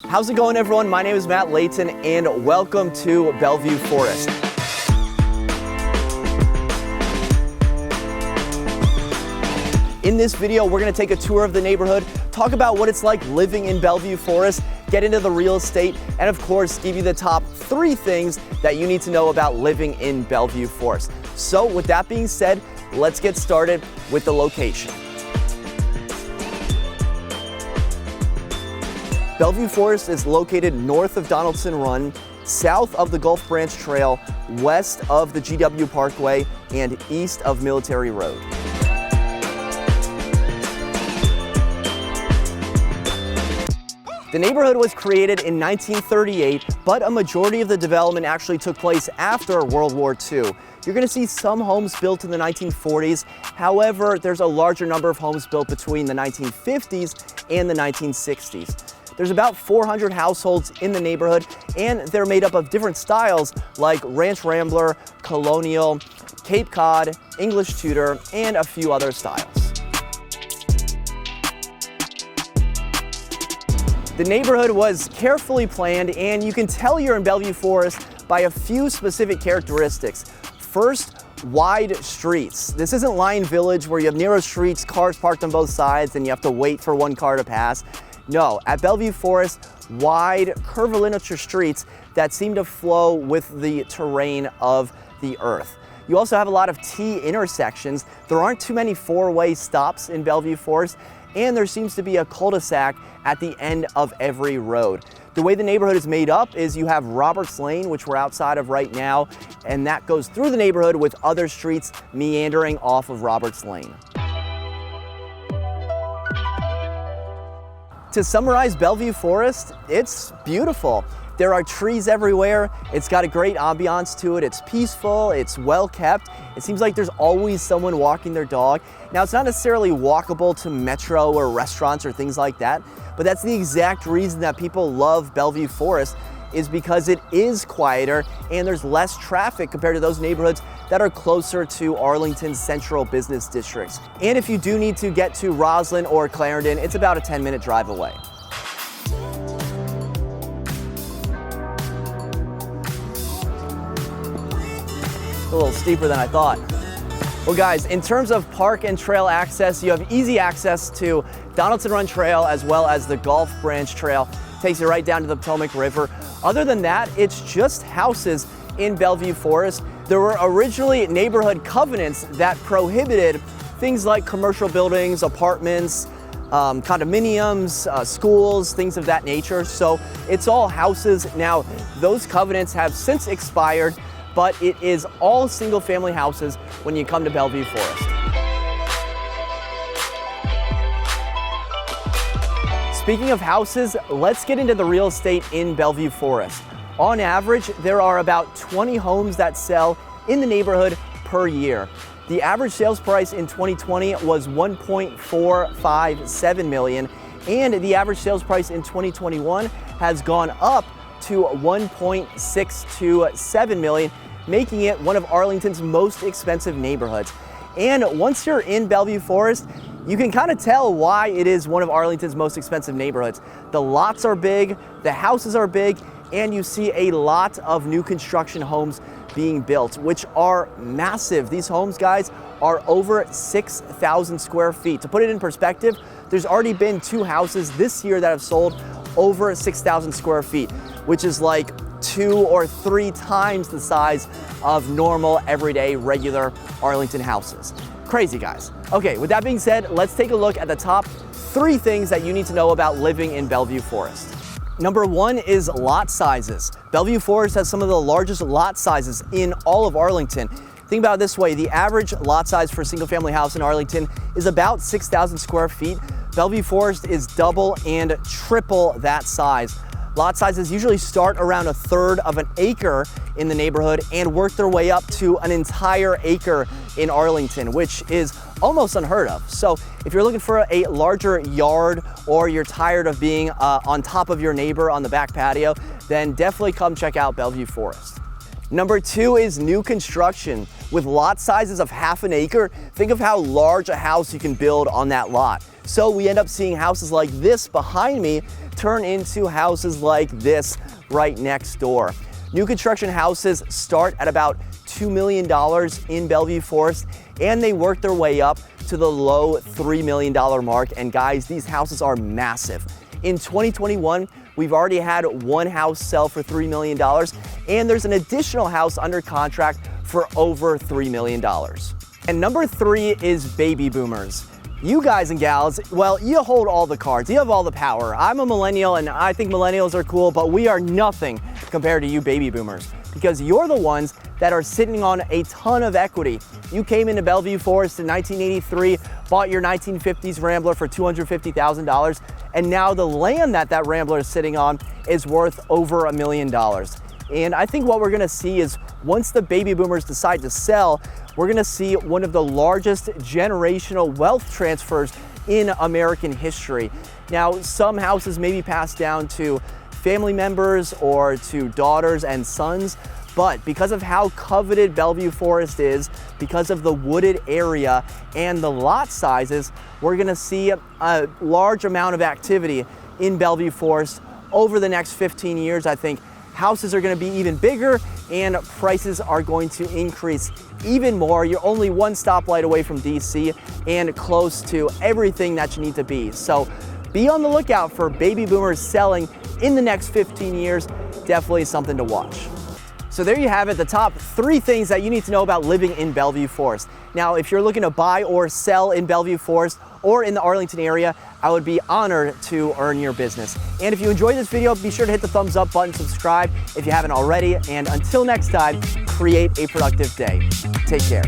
How's it going, everyone? My name is Matt Layton, and welcome to Bellevue Forest. In this video, we're going to take a tour of the neighborhood, talk about what it's like living in Bellevue Forest, get into the real estate, and of course, give you the top 3 things that you need to know about living in Bellevue Forest. So with that being said, let's get started with the location. Bellevue Forest is located north of Donaldson Run, south of the Gulf Branch Trail, west of the GW Parkway, and east of Military Road. The neighborhood was created in 1938, but a majority of the development actually took place after World War II. You're going to see some homes built in the 1940s. However, there's a larger number of homes built between the 1950s and the 1960s. There's about 400 households in the neighborhood, and they're made up of different styles like Ranch Rambler, Colonial, Cape Cod, English Tudor, and a few other styles. The neighborhood was carefully planned, and you can tell you're in Bellevue Forest by a few specific characteristics. First, wide streets. This isn't Lion Village where you have narrow streets, cars parked on both sides, and you have to wait for one car to pass. No, at Bellevue Forest, wide, curvilinear streets that seem to flow with the terrain of the earth. You also have a lot of T intersections. There aren't too many 4-way stops in Bellevue Forest, and there seems to be a cul-de-sac at the end of every road. The way the neighborhood is made up is you have Roberts Lane, which we're outside of right now, and that goes through the neighborhood with other streets meandering off of Roberts Lane. To summarize Bellevue Forest, it's beautiful. There are trees everywhere. It's got a great ambiance to it. It's peaceful, it's well kept. It seems like there's always someone walking their dog. Now, it's not necessarily walkable to metro or restaurants or things like that, but that's the exact reason that people love Bellevue Forest, is because it is quieter and there's less traffic compared to those neighborhoods that are closer to Arlington's central business districts. And if you do need to get to Roslyn or Clarendon, it's about a 10-minute drive away. A little steeper than I thought. Well guys, in terms of park and trail access, you have easy access to Donaldson Run Trail as well as the Gulf Branch Trail. Takes you right down to the Potomac River. Other than that, it's just houses in Bellevue Forest. There were originally neighborhood covenants that prohibited things like commercial buildings, apartments, condominiums, schools, things of that nature. So it's all houses. Now, those covenants have since expired, but it is all single-family houses when you come to Bellevue Forest. Speaking of houses, let's get into the real estate in Bellevue Forest. On average, there are about 20 homes that sell in the neighborhood per year. The average sales price in 2020 was $1.457 million, and the average sales price in 2021 has gone up to $1.627 million, making it one of Arlington's most expensive neighborhoods. And once you're in Bellevue Forest, you can kind of tell why it is one of Arlington's most expensive neighborhoods. The lots are big, the houses are big, and you see a lot of new construction homes being built, which are massive. These homes, guys, are over 6,000 square feet. To put it in perspective, there's already been 2 houses this year that have sold over 6,000 square feet, which is like 2 or 3 times the size of normal, everyday, regular Arlington houses. Crazy, guys. Okay, with that being said, let's take a look at the top 3 things that you need to know about living in Bellevue Forest. Number 1 is lot sizes. Bellevue Forest has some of the largest lot sizes in all of Arlington. Think about it this way, the average lot size for a single-family house in Arlington is about 6,000 square feet. Bellevue Forest is double and triple that size. Lot sizes usually start around 1/3 of an acre in the neighborhood and work their way up to an entire acre in Arlington, which is almost unheard of. So if you're looking for a larger yard or you're tired of being on top of your neighbor on the back patio, then definitely come check out Bellevue Forest. Number 2 is new construction. With lot sizes of half an acre, think of how large a house you can build on that lot. So we end up seeing houses like this behind me turn into houses like this right next door. New construction houses start at about $2 million in Bellevue Forest, and they work their way up to the low $3 million mark. And guys, these houses are massive. In 2021, we've already had one house sell for $3 million, and there's an additional house under contract for over $3 million. And number 3 is baby boomers. You guys and gals, well, you hold all the cards, you have all the power. I'm a millennial and I think millennials are cool, but we are nothing compared to you baby boomers, because you're the ones that are sitting on a ton of equity. You came into Bellevue Forest in 1983, bought your 1950s Rambler for $250,000, and now the land that Rambler is sitting on is worth over $1 million. And I think what we're gonna see is once the baby boomers decide to sell, we're gonna see one of the largest generational wealth transfers in American history. Now, some houses may be passed down to family members or to daughters and sons, but because of how coveted Bellevue Forest is, because of the wooded area and the lot sizes, we're gonna see a large amount of activity in Bellevue Forest over the next 15 years. I think houses are gonna be even bigger and prices are going to increase even more. You're only one stoplight away from DC and close to everything that you need to be. So be on the lookout for baby boomers selling in the next 15 years. Definitely something to watch. So there you have it, the top 3 things that you need to know about living in Bellevue Forest. Now, if you're looking to buy or sell in Bellevue Forest or in the Arlington area, I would be honored to earn your business. And if you enjoyed this video, be sure to hit the thumbs up button, subscribe if you haven't already, and until next time, create a productive day. Take care.